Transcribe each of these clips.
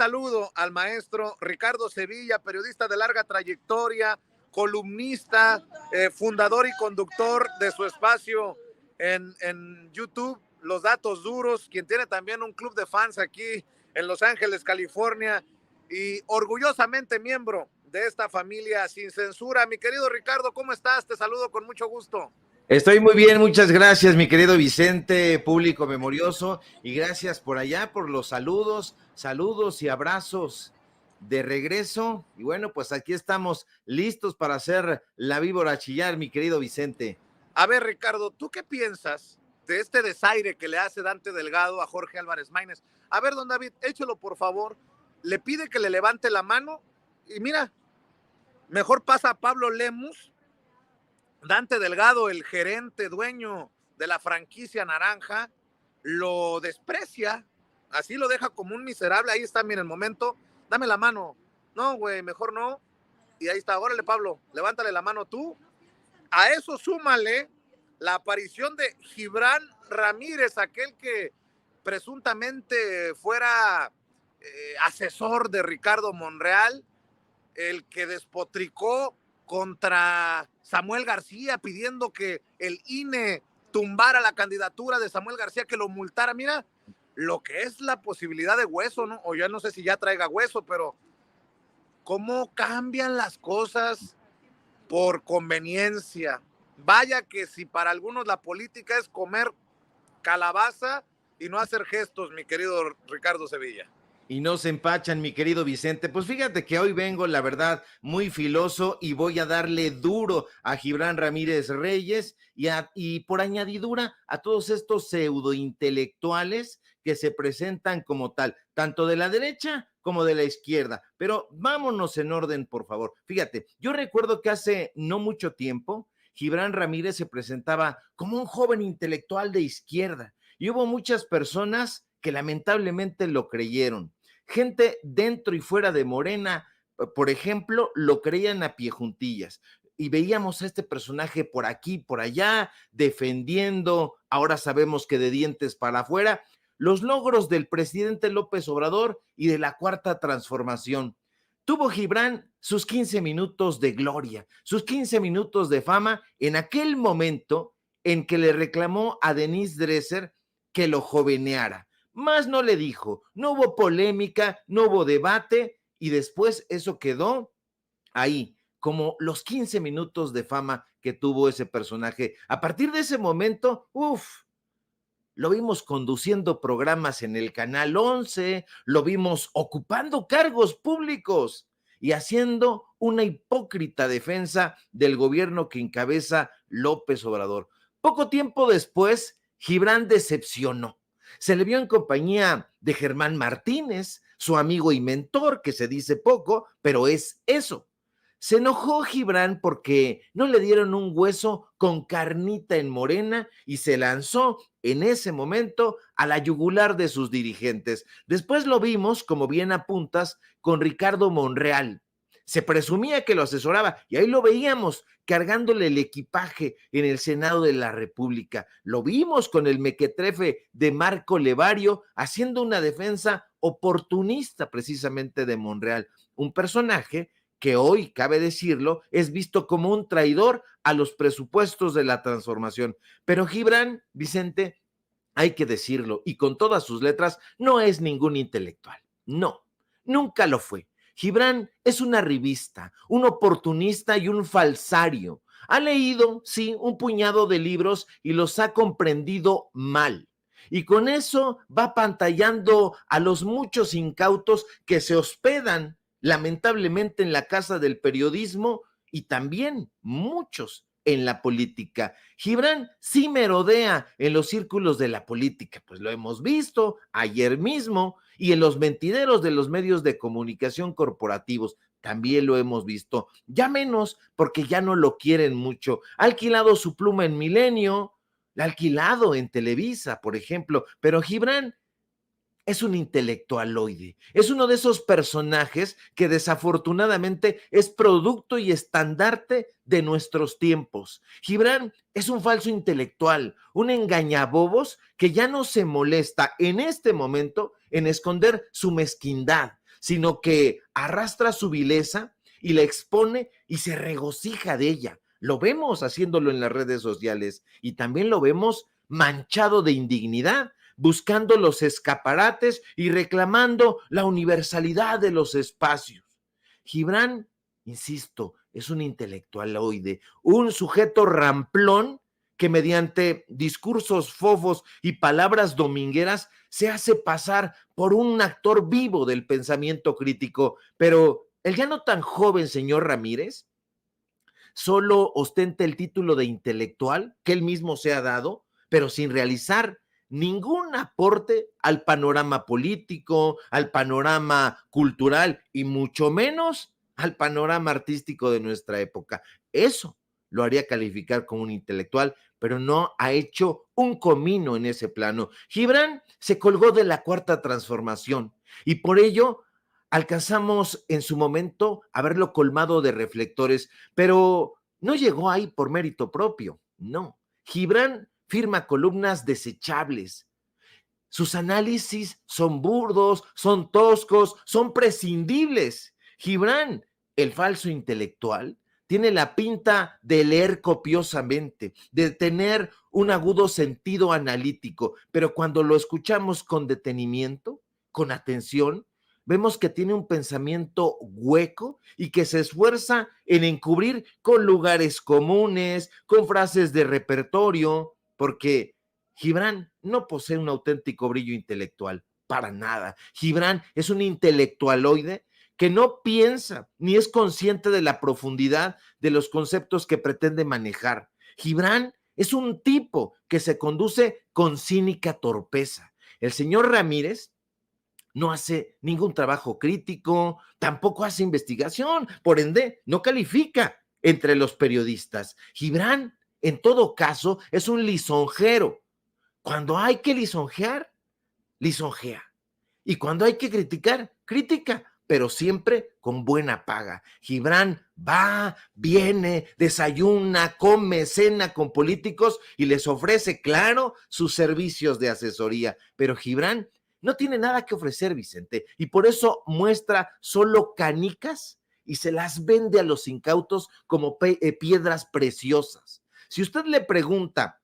saludo al maestro Ricardo Sevilla, periodista de larga trayectoria, columnista, fundador y conductor de su espacio en YouTube, Los Datos Duros, quien tiene también un club de fans aquí en Los Ángeles, California, y orgullosamente miembro de esta familia sin censura. Mi querido Ricardo, ¿cómo estás? Te saludo con mucho gusto. Estoy muy bien, muchas gracias, mi querido Vicente, público memorioso, y gracias por allá por los saludos y abrazos de regreso. Y bueno, pues aquí estamos listos para hacer la víbora chillar, mi querido Vicente. A ver, Ricardo, ¿tú qué piensas de este desaire que le hace Dante Delgado a Jorge Álvarez Maínez? A ver, don David, échelo por favor. Le pide que le levante la mano y mira, mejor pasa a Pablo Lemus. Dante Delgado, el gerente, dueño de la franquicia naranja, lo desprecia, así lo deja como un miserable. Ahí está, mira el momento, dame la mano. No, güey, mejor no. Y ahí está, órale Pablo, levántale la mano tú. A eso súmale la aparición de Gibran Ramírez, aquel que presuntamente fuera asesor de Ricardo Monreal, el que despotricó contra Samuel García pidiendo que el INE tumbara la candidatura de Samuel García, que lo multara. Mira lo que es la posibilidad de hueso, ¿no? O ya no sé si ya traiga hueso, pero cómo cambian las cosas por conveniencia. Vaya que si para algunos la política es comer calabaza y no hacer gestos, mi querido Ricardo Sevilla. Y no se empachan, mi querido Vicente. Pues fíjate que hoy vengo, la verdad, muy filoso y voy a darle duro a Gibran Ramírez Reyes y por añadidura a todos estos pseudointelectuales que se presentan como tal, tanto de la derecha como de la izquierda. Pero vámonos en orden, por favor. Fíjate, yo recuerdo que hace no mucho tiempo, Gibran Ramírez se presentaba como un joven intelectual de izquierda y hubo muchas personas que lamentablemente lo creyeron. Gente dentro y fuera de Morena, por ejemplo, lo creían a pie juntillas. Y veíamos a este personaje por aquí, por allá, defendiendo, ahora sabemos que de dientes para afuera, los logros del presidente López Obrador y de la Cuarta Transformación. Tuvo Gibran sus 15 minutos de gloria, sus 15 minutos de fama en aquel momento en que le reclamó a Denise Dresser que lo joveneara. Más no le dijo, no hubo polémica, no hubo debate y después eso quedó ahí, como los 15 minutos de fama que tuvo ese personaje. A partir de ese momento, lo vimos conduciendo programas en el Canal 11, lo vimos ocupando cargos públicos y haciendo una hipócrita defensa del gobierno que encabeza López Obrador. Poco tiempo después, Gibran decepcionó. Se le vio en compañía de Germán Martínez, su amigo y mentor, que se dice poco, pero es eso. Se enojó Gibran porque no le dieron un hueso con carnita en Morena y se lanzó en ese momento a la yugular de sus dirigentes. Después lo vimos, como bien apuntas, con Ricardo Monreal. Se presumía que lo asesoraba y ahí lo veíamos cargándole el equipaje en el Senado de la República. Lo vimos con el mequetrefe de Marco Levario haciendo una defensa oportunista precisamente de Monreal, un personaje que hoy, cabe decirlo, es visto como un traidor a los presupuestos de la transformación. Pero Gibran, Vicente, hay que decirlo, y con todas sus letras, no es ningún intelectual. No, nunca lo fue. Gibran es una revista, un oportunista y un falsario. Ha leído, sí, un puñado de libros y los ha comprendido mal. Y con eso va pantallando a los muchos incautos que se hospedan lamentablemente en la casa del periodismo y también muchos en la política. Gibran sí merodea en los círculos de la política, pues lo hemos visto ayer mismo, y en los mentideros de los medios de comunicación corporativos también lo hemos visto, ya menos porque ya no lo quieren mucho. Ha alquilado su pluma en Milenio, la ha alquilado en Televisa, por ejemplo, pero Gibran es un intelectualoide, es uno de esos personajes que desafortunadamente es producto y estandarte de nuestros tiempos. Gibran es un falso intelectual, un engañabobos que ya no se molesta en este momento en esconder su mezquindad, sino que arrastra su vileza y la expone y se regocija de ella. Lo vemos haciéndolo en las redes sociales y también lo vemos manchado de indignidad, buscando los escaparates y reclamando la universalidad de los espacios. Gibran, insisto, es un intelectualoide, un sujeto ramplón que mediante discursos fofos y palabras domingueras se hace pasar por un actor vivo del pensamiento crítico, pero el ya no tan joven señor Ramírez solo ostenta el título de intelectual que él mismo se ha dado, pero sin realizar ningún aporte al panorama político, al panorama cultural y mucho menos al panorama artístico de nuestra época. Eso lo haría calificar como un intelectual, pero no ha hecho un comino en ese plano. Gibran se colgó de la cuarta transformación y por ello alcanzamos en su momento a verlo colmado de reflectores, pero no llegó ahí por mérito propio, no. Gibran firma columnas desechables. Sus análisis son burdos, son toscos, son prescindibles. Gibran, el falso intelectual, tiene la pinta de leer copiosamente, de tener un agudo sentido analítico, pero cuando lo escuchamos con detenimiento, con atención, vemos que tiene un pensamiento hueco y que se esfuerza en encubrir con lugares comunes, con frases de repertorio, porque Gibran no posee un auténtico brillo intelectual, para nada. Gibran es un intelectualoide que no piensa ni es consciente de la profundidad de los conceptos que pretende manejar. Gibran es un tipo que se conduce con cínica torpeza. El señor Ramírez no hace ningún trabajo crítico, tampoco hace investigación, por ende, no califica entre los periodistas. Gibran, en todo caso, es un lisonjero. Cuando hay que lisonjear, lisonjea. Y cuando hay que criticar, critica, pero siempre con buena paga. Gibran va, viene, desayuna, come, cena con políticos y les ofrece, claro, sus servicios de asesoría. Pero Gibran no tiene nada que ofrecer, Vicente, y por eso muestra solo canicas y se las vende a los incautos como piedras preciosas. Si usted le pregunta,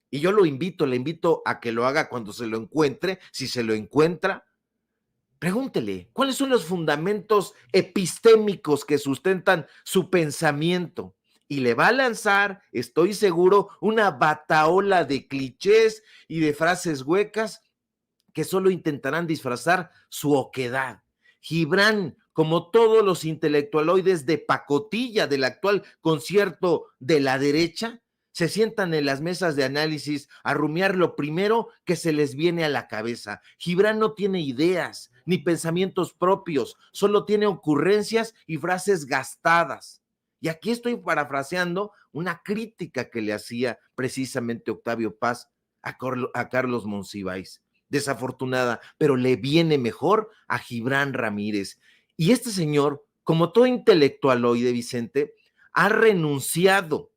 y yo le invito a que lo haga cuando se lo encuentre, si se lo encuentra, pregúntele, ¿cuáles son los fundamentos epistémicos que sustentan su pensamiento? Y le va a lanzar, estoy seguro, una batahola de clichés y de frases huecas que solo intentarán disfrazar su oquedad. Gibran, como todos los intelectualoides de pacotilla del actual concierto de la derecha, se sientan en las mesas de análisis a rumiar lo primero que se les viene a la cabeza. Gibran no tiene ideas ni pensamientos propios, solo tiene ocurrencias y frases gastadas. Y aquí estoy parafraseando una crítica que le hacía precisamente Octavio Paz a Carlos Monsiváis. Desafortunada, pero le viene mejor a Gibran Ramírez. Y este señor, como todo intelectualoide, Vicente, ha renunciado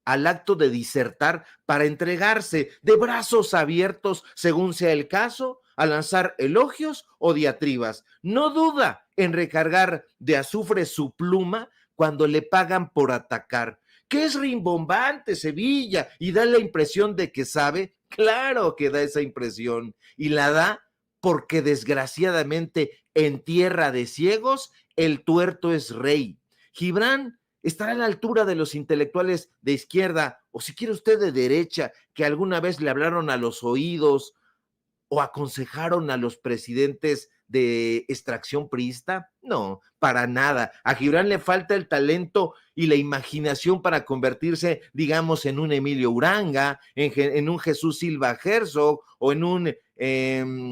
al acto de disertar para entregarse de brazos abiertos, según sea el caso, a lanzar elogios o diatribas. No duda en recargar de azufre su pluma cuando le pagan por atacar. ¿Qué es rimbombante, Sevilla? Y da la impresión de que sabe. Claro que da esa impresión. Y la da porque desgraciadamente en tierra de ciegos el tuerto es rey. Gibran estará a la altura de los intelectuales de izquierda, o si quiere usted de derecha, que alguna vez le hablaron a los oídos o aconsejaron a los presidentes de extracción priista. No, para nada. A Gibran le falta el talento y la imaginación para convertirse, digamos, en un Emilio Uranga, en un Jesús Silva Herzog o en un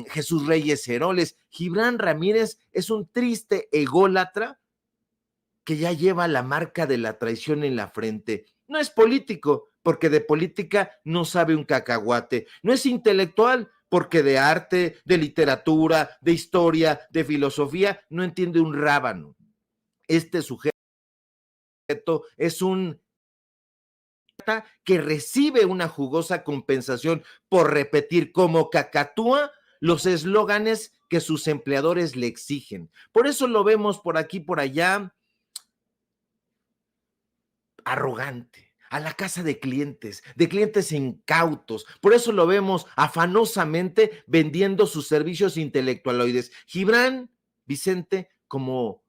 Jesús Reyes Heroles. Gibran Ramírez es un triste ególatra que ya lleva la marca de la traición en la frente. No es político, porque de política no sabe un cacahuate. No es intelectual, porque de arte, de literatura, de historia, de filosofía, no entiende un rábano. Este sujeto es un que recibe una jugosa compensación por repetir como cacatúa los eslóganes que sus empleadores le exigen. Por eso lo vemos por aquí, por allá, arrogante, a la casa de clientes incautos. Por eso lo vemos afanosamente vendiendo sus servicios intelectualoides. Gibran Vicente, como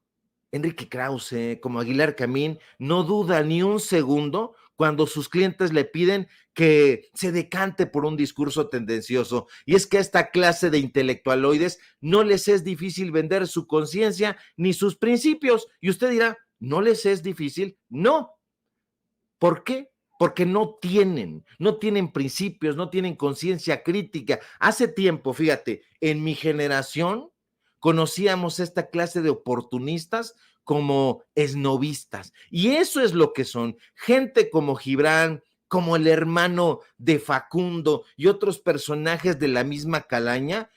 Enrique Krause, como Aguilar Camín, no duda ni un segundo cuando sus clientes le piden que se decante por un discurso tendencioso. Y es que a esta clase de intelectualoides no les es difícil vender su conciencia ni sus principios. Y usted dirá, ¿no les es difícil? No. ¿Por qué? Porque no tienen principios, no tienen conciencia crítica. Hace tiempo, fíjate, en mi generación conocíamos esta clase de oportunistas como esnovistas. Y eso es lo que son. Gente como Gibran, como el hermano de Facundo y otros personajes de la misma calaña,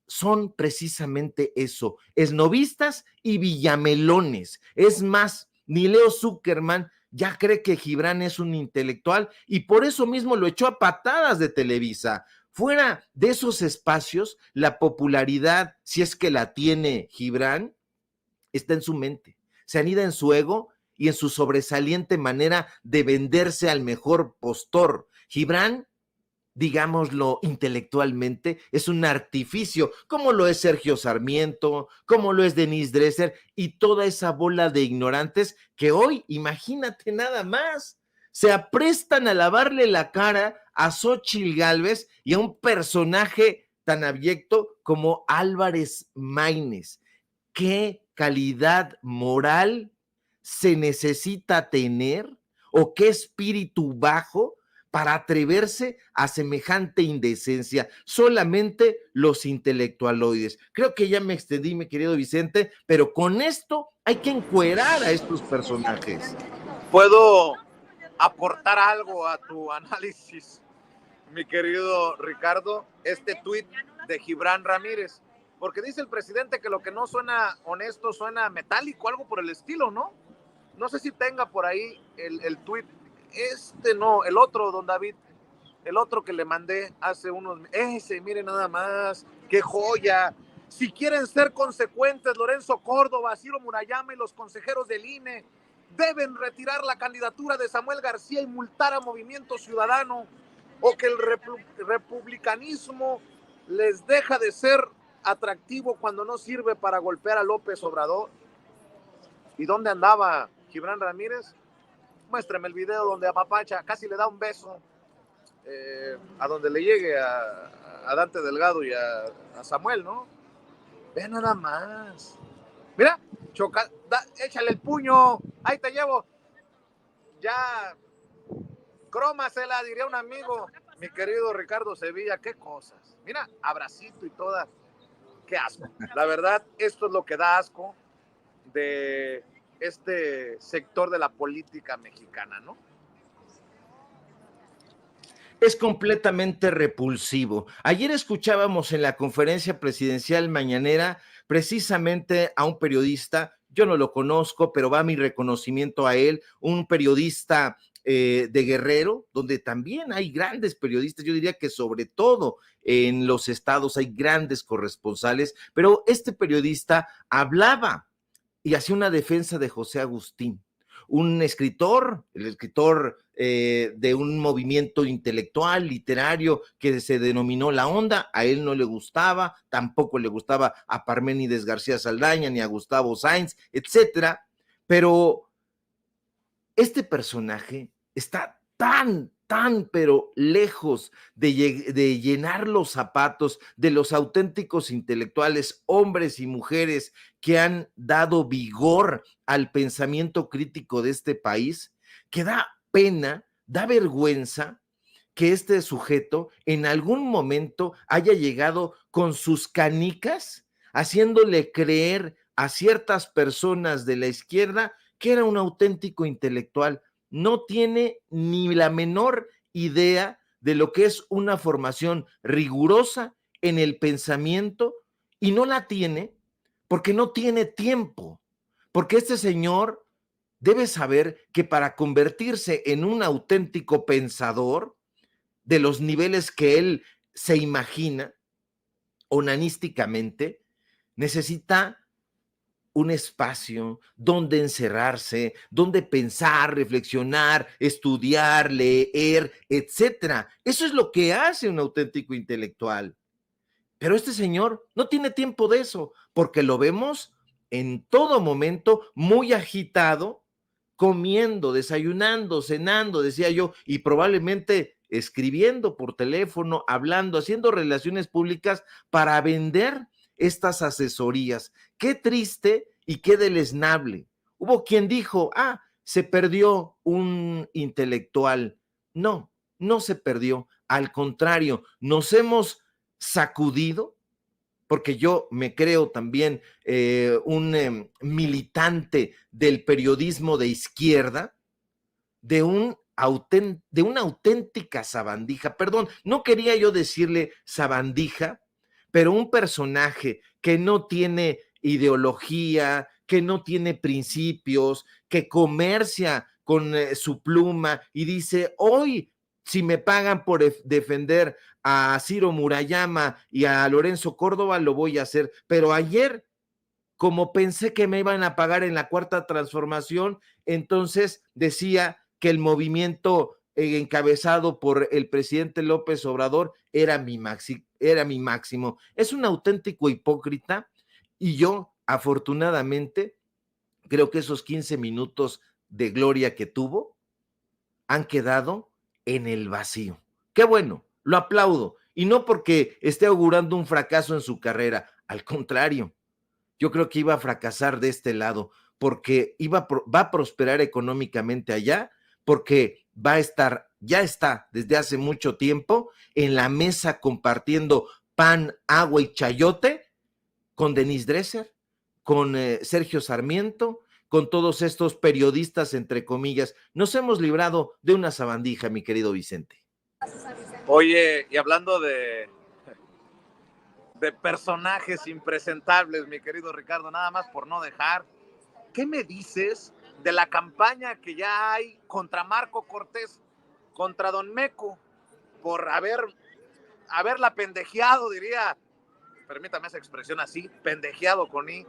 son precisamente eso, esnovistas y villamelones. Es más, ni Leo Zuckerman ya cree que Gibran es un intelectual y por eso mismo lo echó a patadas de Televisa. Fuera de esos espacios, la popularidad, si es que la tiene Gibran, está en su mente, se anida en su ego y en su sobresaliente manera de venderse al mejor postor. Gibran, digámoslo intelectualmente, es un artificio, como lo es Sergio Sarmiento, como lo es Denise Dresser y toda esa bola de ignorantes que hoy, imagínate nada más, se aprestan a lavarle la cara a Xóchitl Gálvez y a un personaje tan abyecto como Álvarez Maínez. ¿Qué calidad moral se necesita tener o qué espíritu bajo para atreverse a semejante indecencia? Solamente los intelectualoides. Creo que ya me extendí, mi querido Vicente, pero con esto hay que encuerar a estos personajes. ¿Puedo aportar algo a tu análisis, mi querido Ricardo? Este tuit de Gibran Ramírez, porque dice el presidente que lo que no suena honesto suena metálico, algo por el estilo, ¿no? No sé si tenga por ahí el tuit. No, el otro, don David, el otro que le mandé hace unos... Mire nada más, qué joya. Si quieren ser consecuentes, Lorenzo Córdoba, Ciro Murayama y los consejeros del INE deben retirar la candidatura de Samuel García y multar a Movimiento Ciudadano, o que el republicanismo les deja de ser atractivo cuando no sirve para golpear a López Obrador. ¿Y dónde andaba Gibran Ramírez? Muéstrame el video donde apapacha, casi le da un beso a donde le llegue a Dante Delgado y a Samuel, ¿no? Ve nada más. Mira, échale el puño, ahí te llevo. Ya, crómasela, diría un amigo, mi querido Ricardo Sevilla, qué cosas. Mira, abracito y toda, qué asco. La verdad, esto es lo que da asco de este sector de la política mexicana, ¿no? Es completamente repulsivo. Ayer escuchábamos en la conferencia presidencial mañanera precisamente a un periodista, yo no lo conozco, pero va mi reconocimiento a él, un periodista de Guerrero, donde también hay grandes periodistas, yo diría que sobre todo en los estados hay grandes corresponsales, pero este periodista hablaba y hacía una defensa de José Agustín, un escritor, el escritor de un movimiento intelectual, literario, que se denominó La Onda. A él no le gustaba, tampoco le gustaba a Parménides García Saldaña, ni a Gustavo Sainz, etcétera. Pero este personaje está tan, pero lejos de llenar los zapatos de los auténticos intelectuales, hombres y mujeres que han dado vigor al pensamiento crítico de este país, que da pena, da vergüenza que este sujeto en algún momento haya llegado con sus canicas, haciéndole creer a ciertas personas de la izquierda que era un auténtico intelectual. No tiene ni la menor idea de lo que es una formación rigurosa en el pensamiento y no la tiene porque no tiene tiempo, porque este señor debe saber que para convertirse en un auténtico pensador de los niveles que él se imagina, onanísticamente, necesita un espacio donde encerrarse, donde pensar, reflexionar, estudiar, leer, etcétera. Eso es lo que hace un auténtico intelectual. Pero este señor no tiene tiempo de eso, porque lo vemos en todo momento muy agitado, comiendo, desayunando, cenando, decía yo, y probablemente escribiendo por teléfono, hablando, haciendo relaciones públicas para vender estas asesorías. Qué triste y qué deleznable. Hubo quien dijo, se perdió un intelectual. No, no se perdió. Al contrario, nos hemos sacudido, porque yo me creo también un militante del periodismo de izquierda, de una auténtica sabandija. Perdón, no quería yo decirle sabandija, pero un personaje que no tiene ideología, que no tiene principios, que comercia con su pluma y dice, hoy, si me pagan por defender a Ciro Murayama y a Lorenzo Córdoba, lo voy a hacer. Pero ayer, como pensé que me iban a pagar en la cuarta transformación, entonces decía que el movimiento encabezado por el presidente López Obrador era mi máximo. Es un auténtico hipócrita y yo, afortunadamente, creo que esos 15 minutos de gloria que tuvo han quedado en el vacío. Qué bueno, lo aplaudo. Y no porque esté augurando un fracaso en su carrera, al contrario, yo creo que iba a fracasar de este lado, porque va a prosperar económicamente allá, porque ya está desde hace mucho tiempo en la mesa compartiendo pan, agua y chayote con Denise Dresser, con Sergio Sarmiento, con todos estos periodistas, entre comillas. Nos hemos librado de una sabandija, mi querido Vicente. Oye, y hablando de personajes impresentables, mi querido Ricardo, nada más por no dejar, ¿qué me dices de la campaña que ya hay contra Marco Cortés, contra Don Meco, por haberla pendejeado, diría, permítame esa expresión así, pendejeado con I,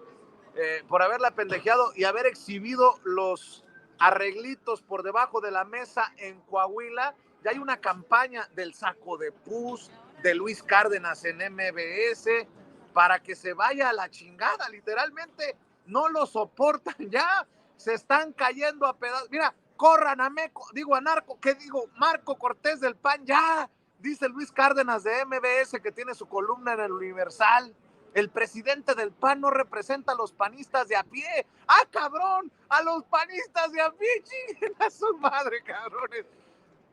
por haberla pendejeado y haber exhibido los arreglitos por debajo de la mesa en Coahuila? Ya hay una campaña del saco de pus, de Luis Cárdenas en MBS, para que se vaya a la chingada, literalmente no lo soportan ya, se están cayendo a pedazos. Mira, corran a Meco, digo a Narco, ¿qué digo? Marco Cortés del PAN, ya, dice Luis Cárdenas de MBS, que tiene su columna en el Universal. El presidente del PAN no representa a los panistas de a pie. ¡Ah, cabrón! A los panistas de a pie, chinguen a su madre, cabrones.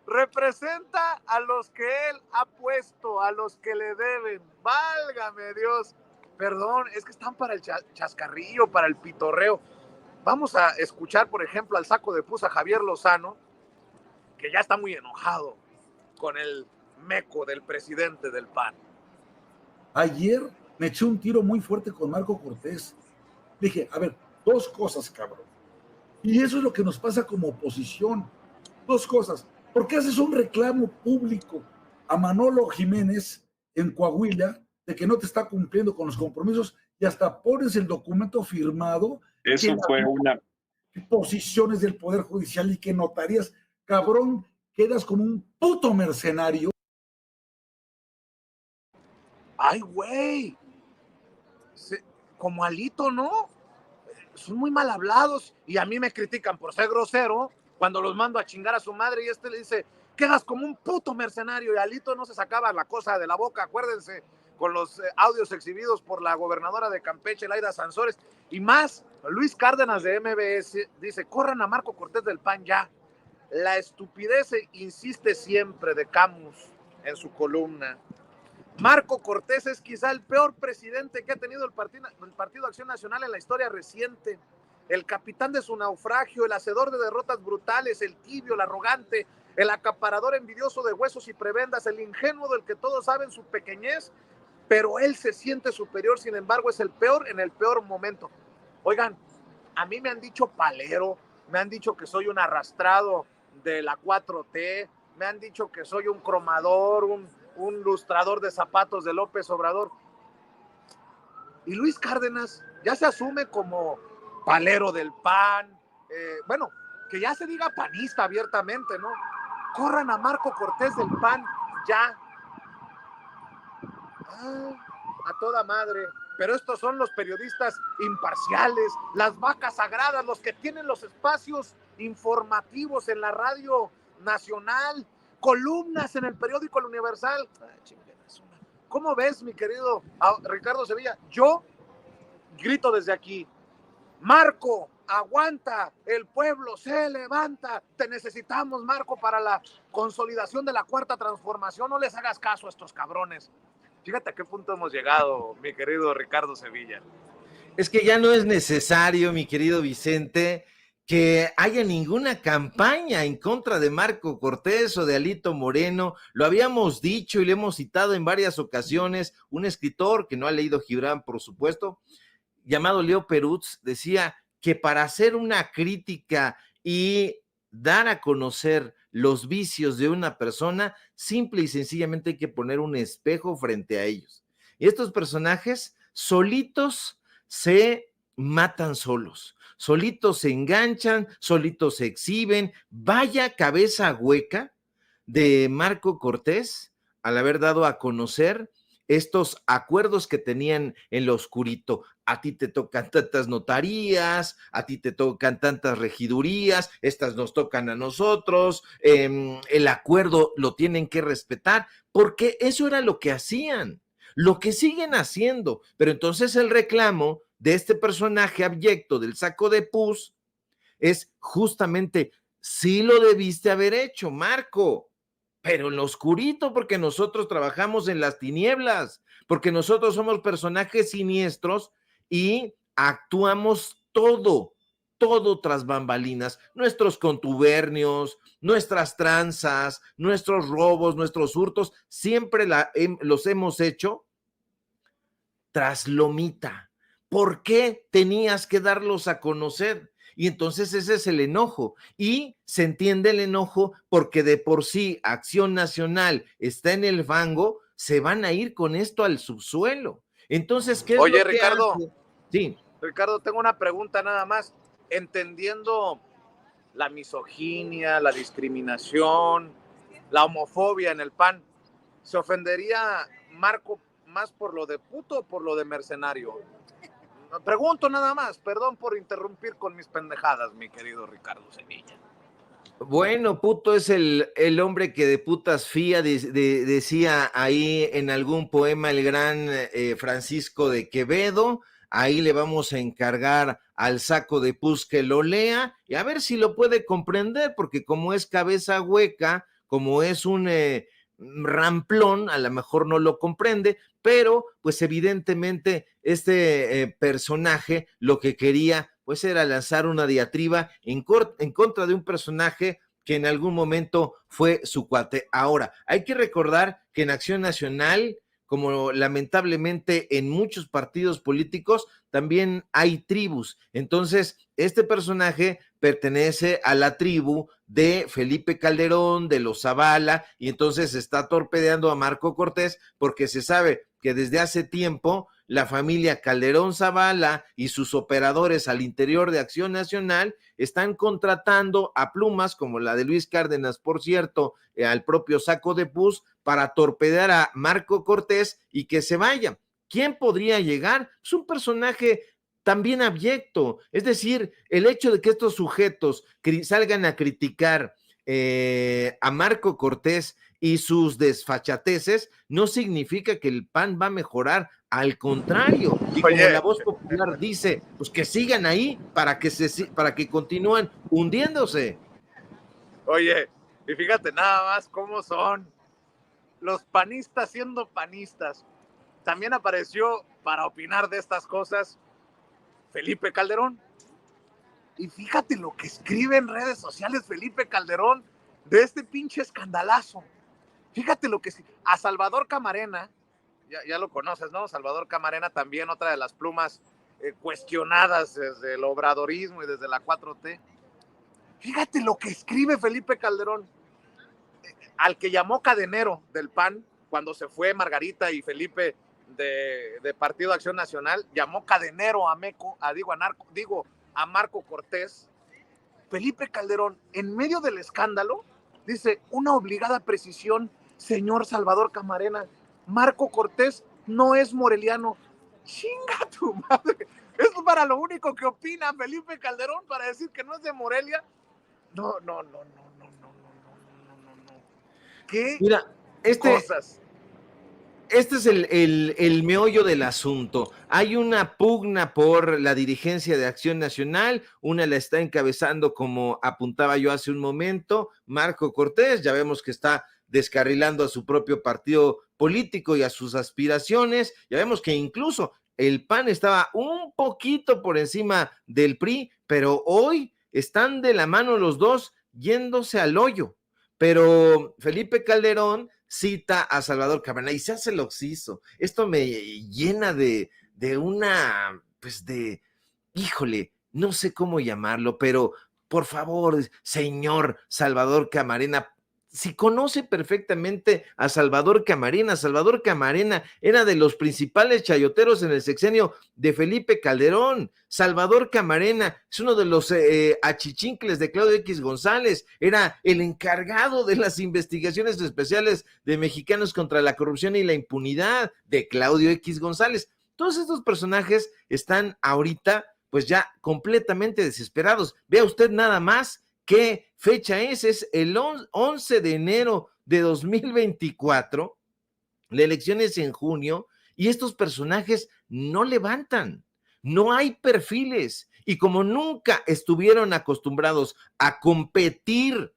Representa a los que él ha puesto, a los que le deben. Válgame Dios. Perdón, es que están para el chascarrillo, para el pitorreo. Vamos a escuchar, por ejemplo, al saco de pus a Javier Lozano, que ya está muy enojado con el meco del presidente del PAN. Ayer me eché un tiro muy fuerte con Marco Cortés. Dije, a ver, dos cosas, cabrón. Y eso es lo que nos pasa como oposición. Dos cosas. ¿Por qué haces un reclamo público a Manolo Jiménez en Coahuila de que no te está cumpliendo con los compromisos y hasta pones el documento firmado? Eso fue una... Posiciones del Poder Judicial y que notarías, cabrón, quedas como un puto mercenario. Ay, güey. Como Alito, ¿no? Son muy mal hablados y a mí me critican por ser grosero cuando los mando a chingar a su madre y le dice, quedas como un puto mercenario, y Alito no se sacaba la cosa de la boca, acuérdense, con los audios exhibidos por la gobernadora de Campeche, Laida Sansores, y más, Luis Cárdenas de MBS dice, corran a Marco Cortés del PAN ya. La estupidez insiste siempre de Camus en su columna. Marco Cortés es quizá el peor presidente que ha tenido el Partido Acción Nacional en la historia reciente. El capitán de su naufragio, el hacedor de derrotas brutales, el tibio, el arrogante, el acaparador envidioso de huesos y prebendas, el ingenuo del que todos saben su pequeñez, pero él se siente superior, sin embargo es el peor en el peor momento. Oigan, a mí me han dicho palero, me han dicho que soy un arrastrado de la 4T, me han dicho que soy un cromador, un lustrador de zapatos de López Obrador. Y Luis Cárdenas ya se asume como palero del PAN, bueno, que ya se diga panista abiertamente, ¿no? Corran a Marco Cortés del PAN ya. A toda madre. Pero estos son los periodistas imparciales, las vacas sagradas, los que tienen los espacios informativos en la radio nacional, columnas en el periódico El Universal. ¿Cómo ves, mi querido Ricardo Sevilla? Yo grito desde aquí: Marco, aguanta, el pueblo se levanta, te necesitamos, Marco, para la consolidación de la cuarta transformación. No les hagas caso a estos cabrones. Fíjate a qué punto hemos llegado, mi querido Ricardo Sevilla. Es que ya no es necesario, mi querido Vicente, que haya ninguna campaña en contra de Marco Cortés o de Alito Moreno. Lo habíamos dicho y lo hemos citado en varias ocasiones. Un escritor que no ha leído Gibran, por supuesto, llamado Leo Perutz, decía que para hacer una crítica y dar a conocer los vicios de una persona, simple y sencillamente hay que poner un espejo frente a ellos. Y estos personajes solitos se matan solos, solitos se enganchan, solitos se exhiben. Vaya cabeza hueca de Marco Cortés al haber dado a conocer estos acuerdos que tenían en lo oscurito. A ti te tocan tantas notarías, a ti te tocan tantas regidurías, estas nos tocan a nosotros, el acuerdo lo tienen que respetar, porque eso era lo que hacían, lo que siguen haciendo. Pero entonces el reclamo de este personaje abyecto del saco de pus es justamente: sí lo debiste haber hecho, Marco, pero en lo oscurito, porque nosotros trabajamos en las tinieblas, porque nosotros somos personajes siniestros y actuamos todo tras bambalinas, nuestros contubernios, nuestras tranzas, nuestros robos, nuestros hurtos, siempre los hemos hecho tras lomita. ¿Por qué tenías que darlos a conocer? Y entonces ese es el enojo, y se entiende el enojo porque de por sí Acción Nacional está en el fango, se van a ir con esto al subsuelo. Entonces, ¿qué es Oye, lo que Ricardo, hace? Sí. Ricardo, tengo una pregunta nada más. Entendiendo la misoginia, la discriminación, la homofobia en el PAN, ¿se ofendería Marco más por lo de puto o por lo de mercenario? Pregunto nada más, perdón por interrumpir con mis pendejadas, mi querido Ricardo Sevilla. Bueno, puto es el hombre que de putas fía, decía ahí en algún poema el gran Francisco de Quevedo. Ahí le vamos a encargar al saco de pus que lo lea y a ver si lo puede comprender, porque como es cabeza hueca, como es un ramplón, a lo mejor no lo comprende, pero pues evidentemente este personaje lo que quería pues era lanzar una diatriba en contra de un personaje que en algún momento fue su cuate. Ahora, hay que recordar que en Acción Nacional, como lamentablemente en muchos partidos políticos, también hay tribus. Entonces, este personaje pertenece a la tribu de Felipe Calderón, de los Zavala, y entonces está torpedeando a Marco Cortés porque se sabe que desde hace tiempo la familia Calderón Zavala y sus operadores al interior de Acción Nacional están contratando a plumas como la de Luis Cárdenas, por cierto, al propio saco de pus, para torpedear a Marco Cortés y que se vaya. ¿Quién podría llegar? Es un personaje también abyecto. Es decir, el hecho de que estos sujetos salgan a criticar a Marco Cortés y sus desfachateces no significa que el PAN va a mejorar, al contrario. Y como la voz popular dice, pues que sigan ahí para que continúen hundiéndose. Oye, y fíjate nada más cómo son los panistas siendo panistas. También apareció para opinar de estas cosas Felipe Calderón. Y fíjate lo que escribe en redes sociales Felipe Calderón de este pinche escandalazo. Fíjate lo que... A Salvador Camarena, ya lo conoces, ¿no? Salvador Camarena también, otra de las plumas cuestionadas desde el obradorismo y desde la 4T. Fíjate lo que escribe Felipe Calderón, al que llamó cadenero del PAN cuando se fue Margarita y Felipe de Partido Acción Nacional, llamó cadenero a a Marco Cortés. Felipe Calderón, en medio del escándalo, dice, una obligada precisión, señor Salvador Camarena, Marco Cortés no es moreliano. Chinga tu madre. Es para lo único que opina Felipe Calderón, para decir que no es de Morelia. No. ¿Qué Mira, cosas? Este es el meollo del asunto. Hay una pugna por la dirigencia de Acción Nacional, una la está encabezando, como apuntaba yo hace un momento, Marco Cortés, ya vemos que está descarrilando a su propio partido político y a sus aspiraciones, ya vemos que incluso el PAN estaba un poquito por encima del PRI, pero hoy están de la mano los dos yéndose al hoyo. Pero Felipe Calderón cita a Salvador Camarena y se hace el oxiso. Esto me llena de una, pues híjole, no sé cómo llamarlo, pero por favor, señor Salvador Camarena, si conoce perfectamente a Salvador Camarena era de los principales chayoteros en el sexenio de Felipe Calderón. Salvador Camarena es uno de los achichincles de Claudio X González, era el encargado de las investigaciones especiales de Mexicanos contra la Corrupción y la Impunidad de Claudio X González. Todos estos personajes están ahorita pues ya completamente desesperados. Vea usted nada más qué fecha es el 11 de enero de 2024, la elección es en junio, y estos personajes no levantan, no hay perfiles, y como nunca estuvieron acostumbrados a competir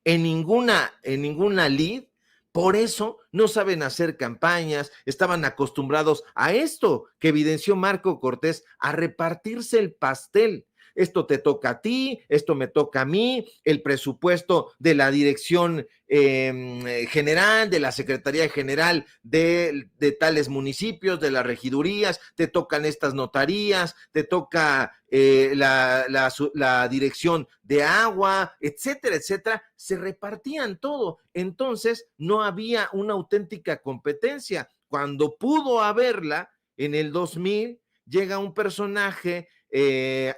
en ninguna lid, por eso no saben hacer campañas, estaban acostumbrados a esto que evidenció Marco Cortés, a repartirse el pastel. Esto te toca a ti, esto me toca a mí, el presupuesto de la dirección general, de la Secretaría General de tales municipios, de las regidurías, te tocan estas notarías, te toca la dirección de agua, etcétera, etcétera, se repartían todo. Entonces no había una auténtica competencia. Cuando pudo haberla, en el 2000, llega un personaje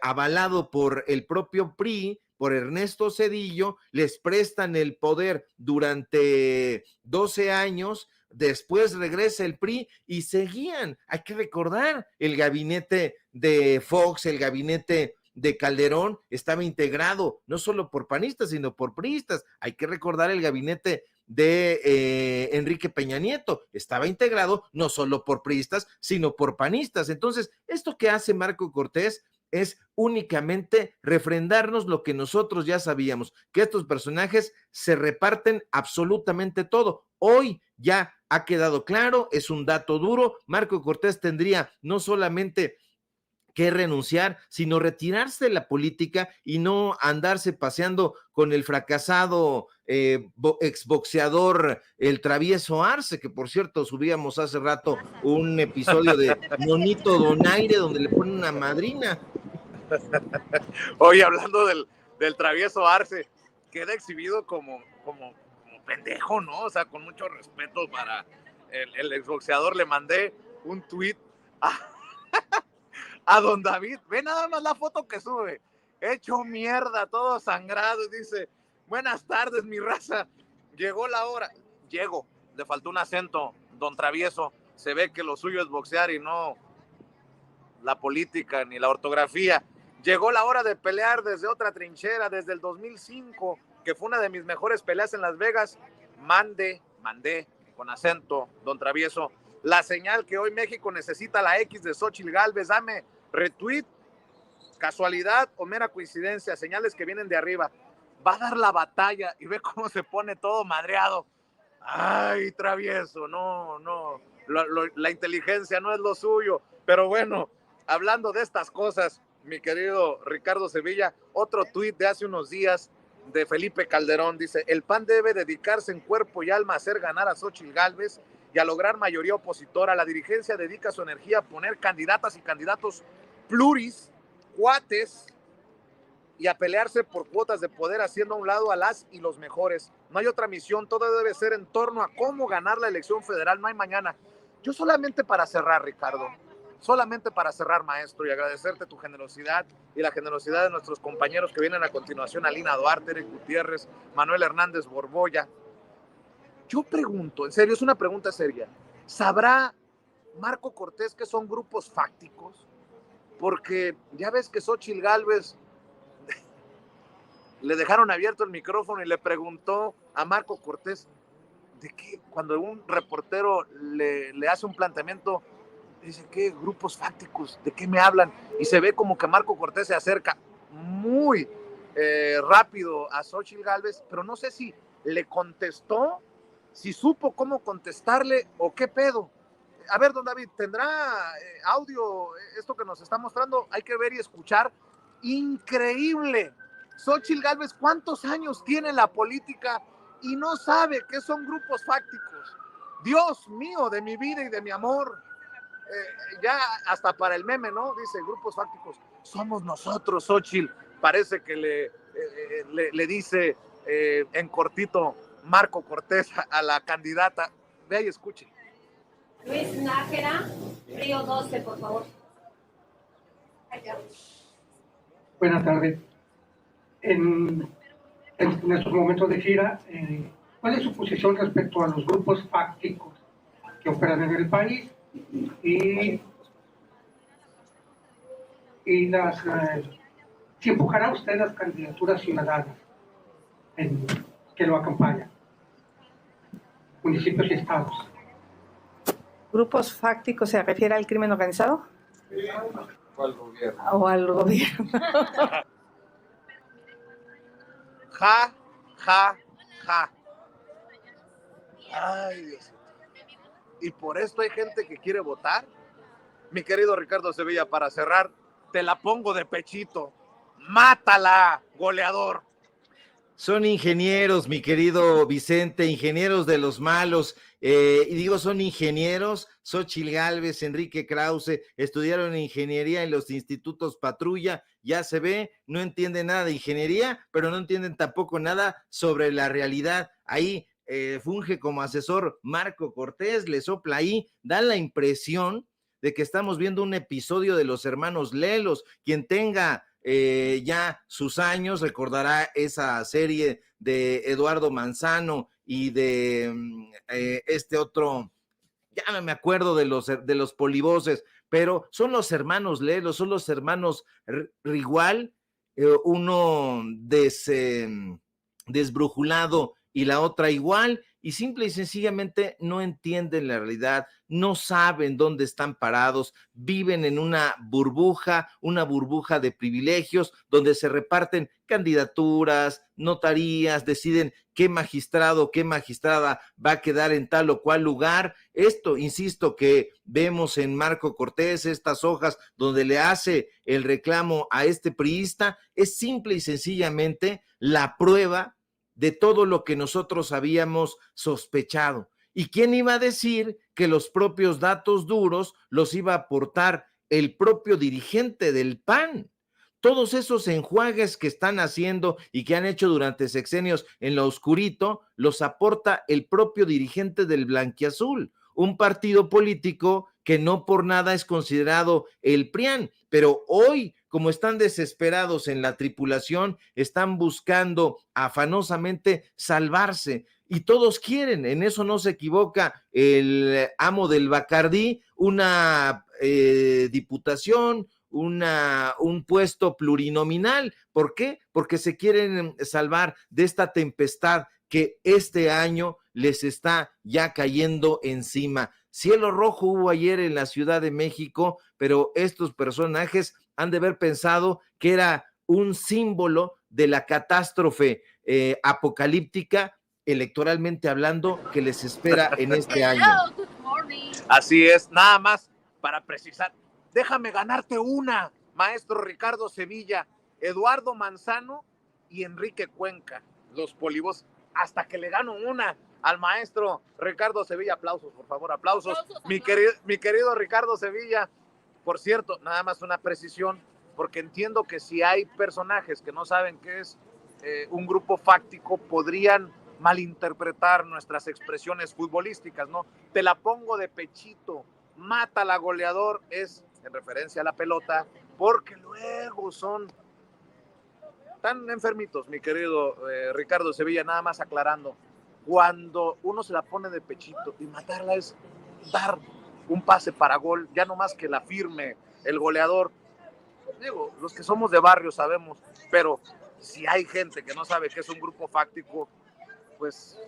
avalado por el propio PRI, por Ernesto Zedillo, les prestan el poder durante 12 años, después regresa el PRI y seguían. Hay que recordar, el gabinete de Fox, el gabinete de Calderón estaba integrado no solo por panistas, sino por priistas. Hay que recordar el gabinete de Enrique Peña Nieto, estaba integrado no solo por priistas, sino por panistas. Entonces, esto que hace Marco Cortés es únicamente refrendarnos lo que nosotros ya sabíamos, que estos personajes se reparten absolutamente todo. Hoy ya ha quedado claro, es un dato duro, Marco Cortés tendría no solamente que renunciar, sino retirarse de la política y no andarse paseando con el fracasado exboxeador, el Travieso Arce, que por cierto subíamos hace rato un episodio de Nonito Donaire donde le ponen una madrina. Oye, hablando del Travieso Arce, queda exhibido como pendejo, ¿no? O sea, con mucho respeto para el exboxeador, le mandé un tuit a don David, ve nada más la foto que sube, hecho mierda, todo sangrado, y dice, buenas tardes, mi raza, llegó la hora, le faltó un acento, don Travieso, se ve que lo suyo es boxear y no la política ni la ortografía. Llegó la hora de pelear desde otra trinchera, desde el 2005, que fue una de mis mejores peleas en Las Vegas. Mandé, con acento, don Travieso, la señal que hoy México necesita, la X de Xóchitl Gálvez, dame retweet, casualidad o mera coincidencia, señales que vienen de arriba. Va a dar la batalla y ve cómo se pone todo madreado. Ay, Travieso, no, la inteligencia no es lo suyo. Pero bueno, hablando de estas cosas, mi querido Ricardo Sevilla, otro tuit de hace unos días de Felipe Calderón, dice, el PAN debe dedicarse en cuerpo y alma a hacer ganar a Xóchitl Gálvez y a lograr mayoría opositora. La dirigencia dedica su energía a poner candidatas y candidatos pluris, cuates, y a pelearse por cuotas de poder, haciendo a un lado a las y los mejores. No hay otra misión, todo debe ser en torno a cómo ganar la elección federal, no hay mañana. Yo solamente para cerrar, Ricardo, solamente para cerrar, maestro, y agradecerte tu generosidad y la generosidad de nuestros compañeros que vienen a continuación, Alina Duarte, Eric Gutiérrez, Manuel Hernández Borboya. Yo pregunto, en serio, es una pregunta seria, ¿sabrá Marco Cortés qué son grupos fácticos? Porque ya ves que Xóchitl Gálvez le dejaron abierto el micrófono y le preguntó a Marco Cortés de qué, cuando un reportero le hace un planteamiento, dice, ¿qué grupos fácticos? ¿De qué me hablan? Y se ve como que Marco Cortés se acerca muy rápido a Xóchitl Gálvez, pero no sé si le contestó, si supo cómo contestarle o qué pedo. A ver, don David, ¿tendrá audio esto que nos está mostrando? Hay que ver y escuchar. Increíble. Xóchitl Gálvez, ¿cuántos años tiene la política y no sabe qué son grupos fácticos? Dios mío, de mi vida y de mi amor. Ya hasta para el meme, ¿no? Dice, grupos fácticos. Somos nosotros, Xóchitl. Parece que le dice en cortito Marco Cortés a la candidata. Vea y escuche. Luis Nájera, Río 12, por favor. Buenas tardes. En nuestros momentos de gira, ¿cuál es su posición respecto a los grupos fácticos que operan en el país y si empujará usted las candidaturas ciudadanas que lo acompañan, municipios y estados? ¿Grupos fácticos se refiere al crimen organizado? O al gobierno. ¿O al gobierno? Ja, ja, ja. Ay, Dios. Y por esto hay gente que quiere votar. Mi querido Ricardo Sevilla, para cerrar, te la pongo de pechito. Mátala, goleador. Son ingenieros, mi querido Vicente, ingenieros de los malos, y digo son ingenieros. Xóchitl Gálvez, Enrique Krause, estudiaron ingeniería en los institutos Patrulla, ya se ve, no entienden nada de ingeniería, pero no entienden tampoco nada sobre la realidad. Ahí funge como asesor Marco Cortés, le sopla ahí, da la impresión de que estamos viendo un episodio de los hermanos Lelos. Quien tenga ya sus años recordará esa serie de Eduardo Manzano y de este otro, ya no me acuerdo de los polivoces, pero son los hermanos Lelos, son los hermanos Rigual, uno desbrujulado y la otra igual, y simple y sencillamente no entienden la realidad, no saben dónde están parados, viven en una burbuja de privilegios, donde se reparten candidaturas, notarías, deciden qué magistrado, qué magistrada va a quedar en tal o cual lugar. Esto, insisto, que vemos en Marco Cortés, estas hojas donde le hace el reclamo a este priista, es simple y sencillamente la prueba de todo lo que nosotros habíamos sospechado. ¿Y quién iba a decir que los propios datos duros los iba a aportar el propio dirigente del PAN? Todos esos enjuagues que están haciendo y que han hecho durante sexenios en lo oscurito, los aporta el propio dirigente del Blanquiazul, un partido político que no por nada es considerado el PRIAN, pero hoy, como están desesperados en la tripulación, están buscando afanosamente salvarse, y todos quieren, en eso no se equivoca el amo del Bacardí, una diputación, un puesto plurinominal. ¿Por qué? Porque se quieren salvar de esta tempestad que este año les está ya cayendo encima. Cielo rojo hubo ayer en la Ciudad de México, pero estos personajes han de haber pensado que era un símbolo de la catástrofe apocalíptica, electoralmente hablando, que les espera en este año. Así es, nada más para precisar. Déjame ganarte una, maestro Ricardo Sevilla, Eduardo Manzano y Enrique Cuenca, los polivos, hasta que le gano una al maestro Ricardo Sevilla. Aplausos, por favor, aplausos. Mi querido Ricardo Sevilla, por cierto, nada más una precisión, porque entiendo que si hay personajes que no saben qué es un grupo fáctico, podrían malinterpretar nuestras expresiones futbolísticas, ¿no? Te la pongo de pechito, mátala goleador, es en referencia a la pelota, porque luego son tan enfermitos, mi querido Ricardo Sevilla, nada más aclarando, cuando uno se la pone de pechito y matarla es dar un pase para gol, ya no más que la firme el goleador. Digo, los que somos de barrio sabemos, pero si hay gente que no sabe que es un grupo fáctico, pues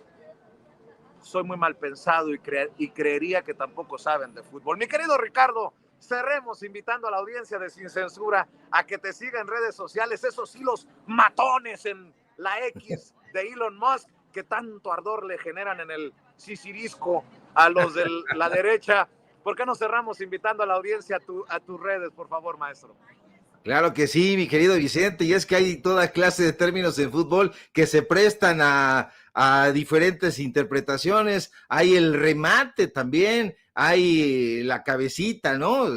soy muy mal pensado y creería que tampoco saben de fútbol. Mi querido Ricardo, cerremos invitando a la audiencia de Sin Censura a que te siga en redes sociales, esos hilos matones en la X de Elon Musk que tanto ardor le generan en el sisirisco a los de la derecha. ¿Por qué no cerramos invitando a la audiencia a tus redes, por favor, maestro? Claro que sí, mi querido Vicente, y es que hay toda clase de términos en fútbol que se prestan a diferentes interpretaciones. Hay el remate también, hay la cabecita, ¿no?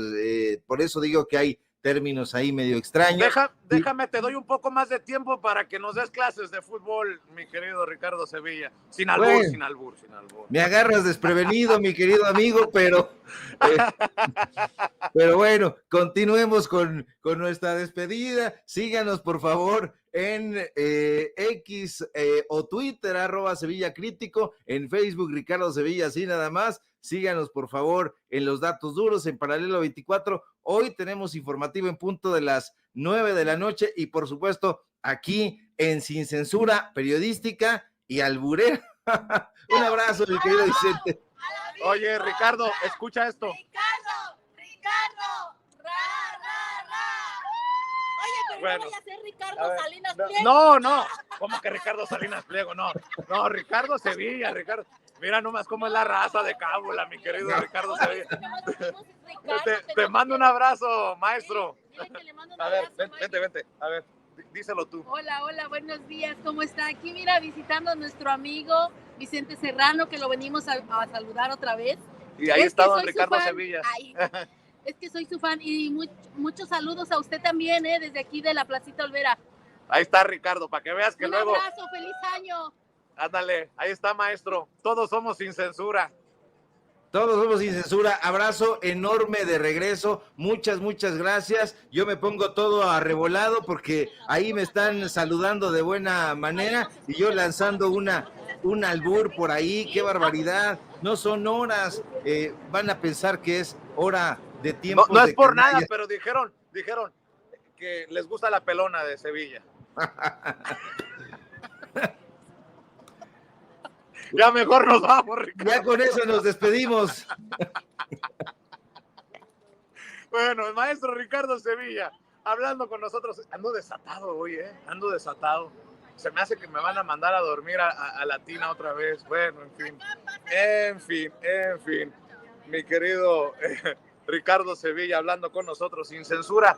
Por eso digo que hay términos ahí medio extraños. Déjame, te doy un poco más de tiempo para que nos des clases de fútbol, mi querido Ricardo Sevilla. Sin albur, bueno, sin albur. Me agarras desprevenido, mi querido amigo, pero bueno, continuemos con nuestra despedida. Síganos, por favor, en X o Twitter, @Sevilla Crítico, en Facebook, Ricardo Sevilla, así nada más. Síganos, por favor, en los datos duros, en Paralelo 24. Hoy tenemos informativo en punto de las 9 de la noche y, por supuesto, aquí en Sin Censura Periodística y Alburera. Un abrazo, mi querido Vicente. Oye, Ricardo, escucha esto. Ricardo, Oye, pero bueno, no voy a ser Ricardo Salinas Pliego. No, ¿cómo que Ricardo Salinas Pliego? No, Ricardo Sevilla, Ricardo. Mira nomás cómo es la raza de Cábula, mi querido Ricardo Sevilla. Te mando un abrazo, maestro. A ver, vente. A ver, díselo tú. Hola, buenos días. ¿Cómo está? Aquí, mira, visitando a nuestro amigo Vicente Serrano, que lo venimos a saludar otra vez. Y ahí está don Ricardo Sevilla. Ay, es que soy su fan y muchos saludos a usted también, desde aquí de la Placita Olvera. Ahí está, Ricardo, para que veas que luego... Un abrazo, feliz año. Ándale, ahí está, maestro. Todos somos sin censura. Todos somos sin censura. Abrazo enorme de regreso. Muchas gracias. Yo me pongo todo arrebolado porque ahí me están saludando de buena manera y yo lanzando un albur por ahí. ¡Qué barbaridad! No son horas. Van a pensar que es hora de tiempo. No es por nada, pero dijeron que les gusta la pelona de Sevilla. Ya mejor nos vamos, Ricardo. Ya con eso nos despedimos. Bueno, el maestro Ricardo Sevilla, hablando con nosotros. Ando desatado hoy, ando desatado. Se me hace que me van a mandar a dormir a Latina otra vez. Bueno, en fin. Mi querido Ricardo Sevilla, hablando con nosotros sin censura.